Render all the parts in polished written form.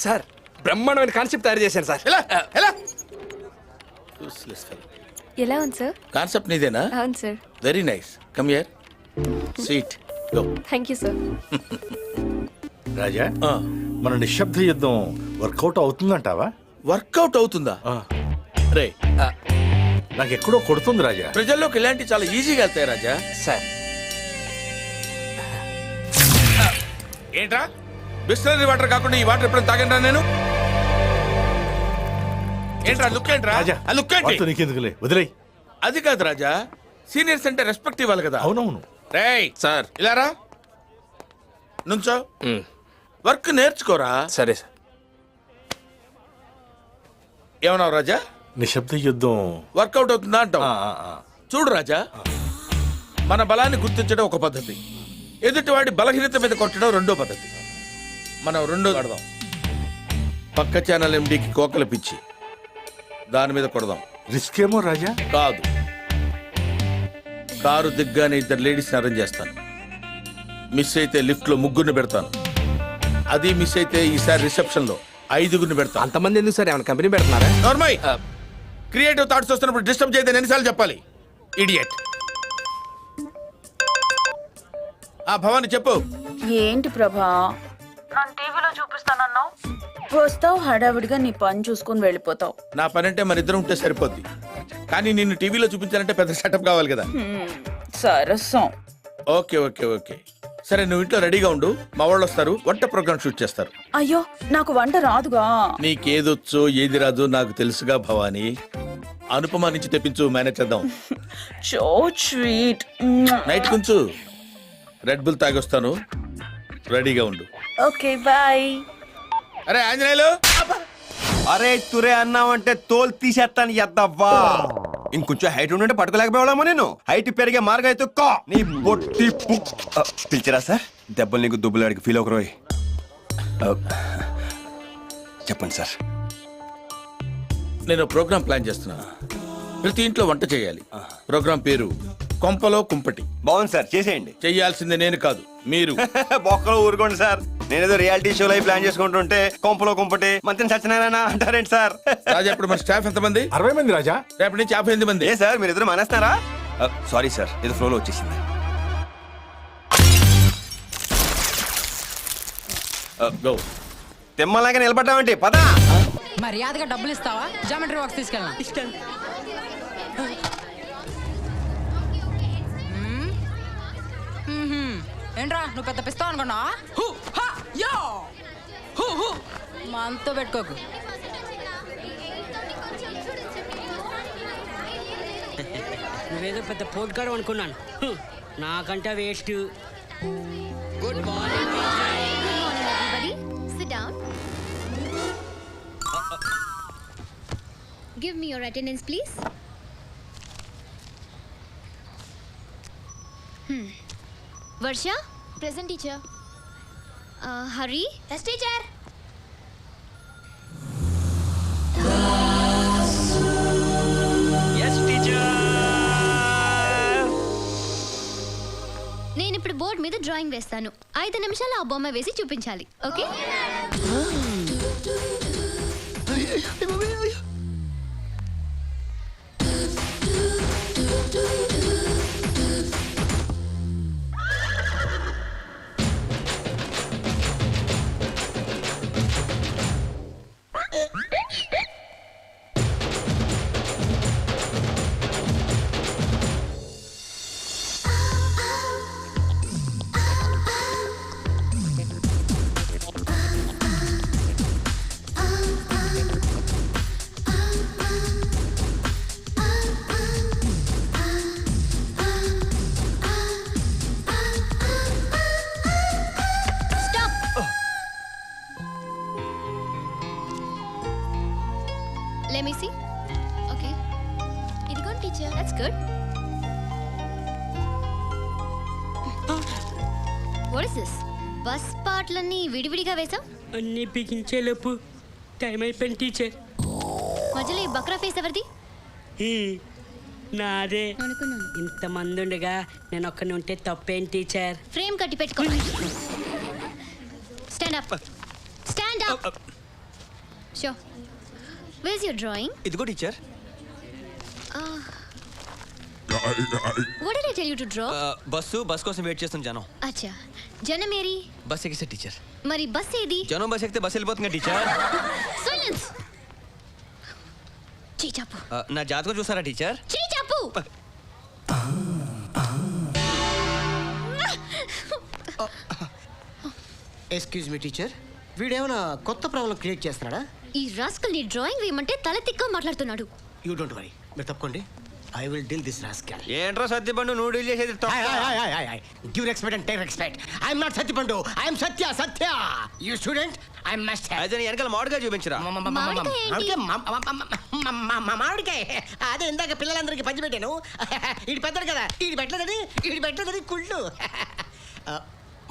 Sir బ్రహ్మాండమైన concept తయారు చేశాను సార్. ఎలా ఉంది సార్? కాన్సెప్ట్ నీదేనా? అవును sir. Very nice. Come here. Seat. Go. Thank you sir. Raja, మన నిశ్శబ్ద యుద్ధం వర్కౌట్ అవుతుందంటావా? వర్కౌట్ అవుతుందా? రే, నాకు ఎక్కడో కొడుతుంది రాజా. ప్రజల్లోకి ఇలాంటి చాలా ఈజీగా వెళ్తాయి రాజా. సార్ ఏంట్రా బిస్లరీ వాటర్ కాకుండా ఈ వాటర్ ఎప్పుడైనా తాగండి నేను? ఏంట్రా లుక్ ఏంట్రా? రాజా, ఆ లుక్ ఏంటి? వాడితో నీకెందుకులే, వదిలేయ్. అది కాదు రాజా, సీనియర్స్ అంటే రెస్పెక్ట్ ఇవ్వాలి కదా. అవునవును. రేయ్ సార్. ఇలారా నుంచో. వర్క్ నేర్చుకోరా. సరే సార్. ఏమన్నావు రాజా? నిశ్శబ్ద యుద్ధం వర్కౌట్ అవుతుందా అంటావు? ఆ. చూడు రాజా, మన బలాన్ని గుర్తించడం ఒక పద్ధతి, ఎదుటివాడి బలహీనత మీద కొట్టడం రెండో పద్ధతి. మనం రెండో ఆడదాం. పక్క ఛానల్ ఎండికి కోకలు పిచ్చి దాని మీద కొడదాం. రిస్క్ ఏమో రాజా. కాదు, కారు దిగ్గానే ఇద్దరు లేడీస్ అరేంజ్ చేస్తాను. మిస్ అయితే లిఫ్ట్ లో ముగ్గురిని పెడతాను. అది మిస్ అయితే ఈసారి రిసెప్షన్ లో 5గురిని పెడతాను. అంతమంది ఎందుకు సార్? ఏమైనా కంపెనీ పెడుతున్నారా? నార్మల్ క్రియేటివ్ థాట్స్ వస్తున్నప్పుడు డిస్టర్బ్ చేయదని ఎన్నిసార్లు చెప్పాలి? ఇడియట్. భవాని చెప్పు. ఏంటి ప్రభా, నన్ను టీవీలో చూపిస్తానన్నావు, వస్తావు హడావిడిగా నీ పని చూసుకుని వెళ్ళిపోతావు. నా పని అంటే మన ఇద్దరం ఉంటే సరిపోద్ది, కానీ నిన్ను టీవీలో చూపించాలంటే పెద్ద సెటప్ కావాలి కదా. సరసం. ఓకే ఓకే ఓకే సరే, నువ్వు ఇంట్లో రెడీగా ఉండు. మా వాళ్ళు వస్తారు, వంట ప్రోగ్రామ్ షూట్ చేస్తారు. అయ్యో, నాకు వంట రాదుగా. నీకేదొచ్చో ఏది రాదు నాకు తెలుసుగా భవాని. అనుపమ నుంచి తెప్పించు, మేనేజ్ చేద్దాం. So sweet. నైట్ కొంచెం రెడ్ బుల్ తాగొస్తాను, రెడీగా ఉండు. Okay bye. అరే ఆంజనేయులు, అరే తురే అన్నావంటే తోలు తీసేస్తాను ఎద్దవ్వా. ఇంకొంచెం హైట్ ఉంటే పట్టుకోలేకపోయామో నేను. హైట్ పెరిగే మార్గం అయితే నీ బొట్టి పిలిచిరా సార్. దెబ్బలు నీకు దుబ్బులాడికి ఫీల్ అవకరోయ్. చెప్పండి సార్. నేను ప్రోగ్రామ్ ప్లాన్ చేస్తున్నా. ప్రతి ఇంట్లో వంట చేయాలి. ప్రోగ్రామ్ పేరు కొంపలో కుంపటి. బాగుంది సార్, చేసేయండి. చెయ్యాల్సింది నేను కాదు, మీరు. బొక్కలో ఊరుకోండి సార్. నేనేదో రియాలిటీ షో లైవ్ ప్లాన్ చేసుకుంటుంటే కొంపలో కుంపటి మంత్రి సత్యనారాయణ అంటారేంటి సార్? రాజా, ఇప్పుడు మన స్టాఫ్ ఎంతమంది? 60 మంది రాజా. రేపటి నుంచి 58 మంది. ఏ సార్, మీరు ఇద్దరు మానేస్తున్నారా? సారీ సార్, ఏదో ఫ్లోలో వచ్చేసింది. తిమ్మలాగా నిలబడ్డామంటే పదా. మర్యాదగా డబ్బులు ఇస్తావా? జామెట్రీ బాక్స్ తీసుకెళ్ళా. ఏంట్రా నువ్వు పెద్ద పిస్తావు అనుకున్నా? మనతో పెట్టుకోకు. నువ్వేదో పెద్ద పోట్గాడు అనుకున్నాను, నాకంటే waste. Good morning. Sit down. Give me your attendance, please. Varsha? Present, teacher. Hari? Yes, teacher. Yes, teacher. నేను ఇప్పుడు బోర్డు మీద డ్రాయింగ్ వేస్తాను. 5 నిమిషాలు ఆ బొమ్మ వేసి చూపించాలి. Okay? Let me see. Okay. Idigon, teacher. That's good. What is this? Bus పాటలన్నీ విడివిడిగా వేసాం. అన్ని బిగించేలోపు టైం అయిపోయింది టీచర్. మధ్యలో ఈ బక్రా ఫేస్ ఎవరిది? నాదే. అనుకున్నాను. ఇంతమంది ఉండగా నేను ఒక్కని ఉంటే తప్పేం టీచర్? ఫ్రేమ్ కట్టి పెట్టుకో. Stand up. Stand up. Sure where's your drawing ఇదిగో teacher. What did I tell you to draw bus కోసం వెయిట్ చేస్తున్న జనం. అచ్చా జనమేరి బస్ ఎక్కిస్తే టీచర్. మరి బస్ ఏది జనం బస్ ఎక్కితే బస్ వెళ్ళిపోతుంది టీచర్. సైలెన్స్ చీచాపు నా జాతకం చూసారా టీచర్? చీచాపు ఎక్స్క్యూజ్ మీ టీచర్, వీడేమైనా కొత్త ప్రాబ్లం క్రియేట్ చేస్తున్నాడా? ఈ రాస్కల్ ని డ్రాయింగ్ వేయమంటే తల తిక్క మాట్లాడుతున్నాడు. యూ డోంట్ వరీ, మీరు తప్పుకోండి. I will deal this rascal. ఏంట్రా సత్యపండు నువ్వు డీల్ చేసేది? Give respect and take respect. I'm not Satyapandu, I'm Satya. You student, I must have. అయితే నీ వెనకాల మామిడిగా చూపించరా. మామిడికాయ అదే ఇందాక పిల్లలందరికీ పంచి పెట్టాను. ఈడు పెద్దడు కదా, ఈడు పెట్టలేదని కుళ్ళు.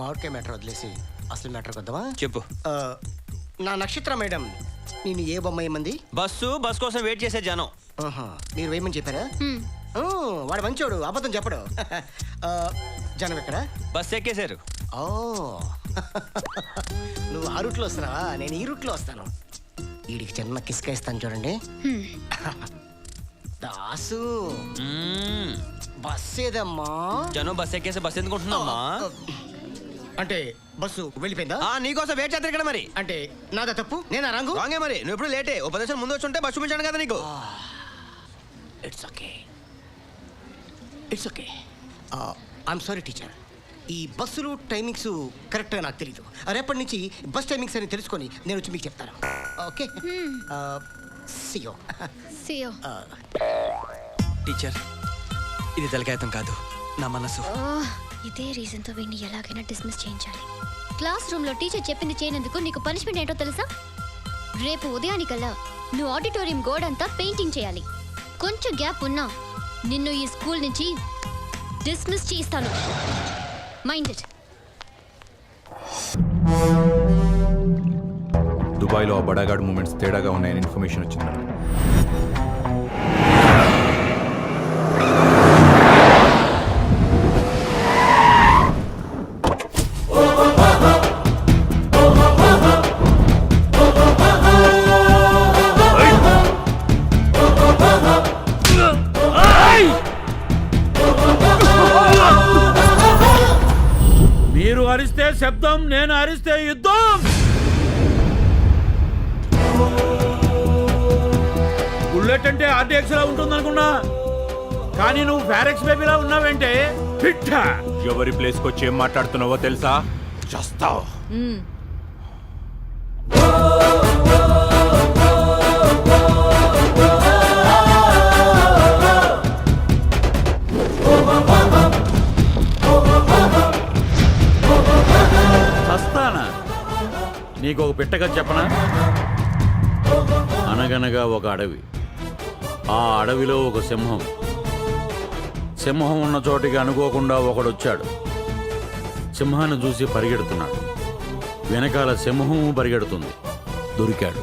మామిడికాయ మ్యాటర్ వదిలేసి అసలు మ్యాటర్ వద్దామా? చెప్పు. నా నక్షత్ర మేడం నేను ఏ బొమ్మ ఏమంది? బస్ కోసం వెయిట్ చేసే జనం. మీరు వేయమని చెప్పారా? వాడు మంచోడు, అబద్ధం చెప్పడు. జనం ఎక్కడ? బస్ ఎక్కేశారు. ఓ నువ్వు ఆ రూట్లో వస్తున్నావా? నేను ఈ రూట్లో వస్తాను. వీడికి చిన్న కిస్క ఇస్తాను చూడండి. దాసు బస్ ఏదమ్మా? జనం బస్ ఎక్కేసి బస్ ఎందుకు ఉంటున్నామ్మా? అంటే బస్సు వెళ్ళిపోయిందా? నీకోసం వెయిట్ చేస్తారు ఇక్కడ. మరి అంటే నాదా తప్పు? నేనా రంగు? రాంగే మరి. నువ్వు ఎప్పుడు లేటే. ఓ 10 నిమిషాలు ముందు వచ్చి ఉంటే బస్ చూపించాను కదా నీకు. It's okay, it's okay. I'm sorry teacher. ఈ బస్సులు టైమింగ్స్ కరెక్ట్గా నాకు తెలీదు. రేపటి నుంచి బస్ టైమింగ్స్ అని తెలుసుకొని నేను వచ్చి మీకు చెప్తాను. ఓకే సియో. టీచర్ ఇది తలకాయతం కాదు, నా మనసు. ఇదే రీజన్ తో వీడిని ఎలాగైనా డిస్మిస్ చేయించాలి. క్లాస్ రూమ్ లో టీచర్ చెప్పింది చేయనందుకు నీకు పనిష్మెంట్ ఏంటో తెలుసా? రేపు ఉదయానికల్లా నువ్వు ఆడిటోరియం గోడ అంతా పెయింటింగ్ చేయాలి. కొంచెం గ్యాప్ ఉన్నా నిన్ను ఈ స్కూల్ నుంచి డిస్మిస్ చేయిస్తాను. Mind it. దుబాయ్లో ఆ బడాగాడ్ మూమెంట్స్ తేడాగా ఉన్నాయని ఇన్ఫర్మేషన్ వచ్చింది. మీరు అరిస్తే శబ్దం, నేను అరిస్తే యుద్ధం. బుల్లెట్ అంటే ఆర్డీఎక్స్ లా ఉంటుంది అనుకున్నా, కానీ నువ్వు ఫారెక్స్ బేబీలా ఉన్నావంటే పిట్ట. ఎవరి ప్లేస్కి వచ్చి ఏం మాట్లాడుతున్నావో తెలుసా? చేస్తావు. చస్తానా? నీకు ఒక పిట్టగా చెప్పనా? అనగనగా ఒక అడవి. ఆ అడవిలో ఒక సింహం. సింహం ఉన్న చోటికి అనుకోకుండా ఒకడొచ్చాడు. సింహాన్ని చూసి పరిగెడుతున్నాడు. వెనకాల సింహం పరిగెడుతుంది. దొరికాడు.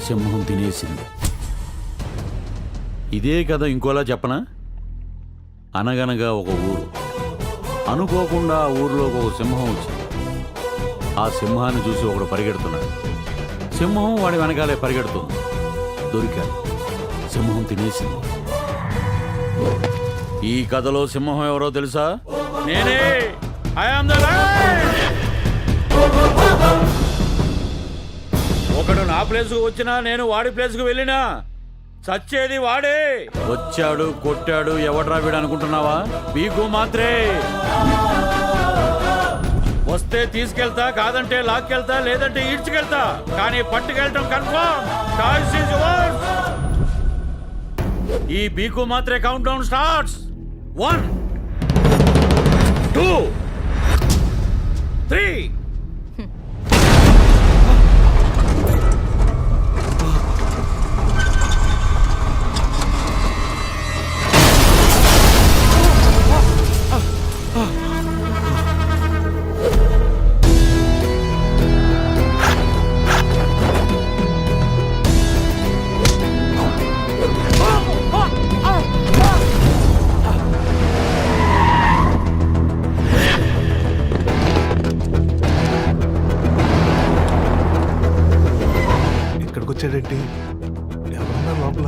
సింహం తినేసింది. ఇదే కథ ఇంకోలా చెప్పనా? అనగనగా ఒక ఊరు. అనుకోకుండా ఆ ఊరిలోకి ఒక సింహం వచ్చింది. ఆ సింహాన్ని చూసి ఒకడు పరిగెడుతున్నాడు. సింహం వాడి వెనకాలే పరిగెడుతుంది. దొరికాడు. సింహం తినేసింది. ఈ కథలో సింహం ఎవరో తెలుసా? నేనే. I am the lion. ఒకడు నా ప్లేస్కు వచ్చినా, నేను వాడి ప్లేస్కు వెళ్ళినా చచ్చేది వాడే. వచ్చాడు, కొట్టాడు, ఎవడ్రా వీడు అనుకుంటున్నావా? పీకు మాత్రే. వస్తే తీసుకెళ్తా, కాదంటే లాక్కెళ్తా, లేదంటే ఈడ్చుకెళ్తా, కానీ పట్టుకెళ్ళటం కన్ఫర్మ్. Choice is yours. ఈ బీకు మాత్రే కౌంట్ డౌన్ స్టార్ట్స్. 1 2 3. వచ్చాడేంటి ఎవరన్నా లోపల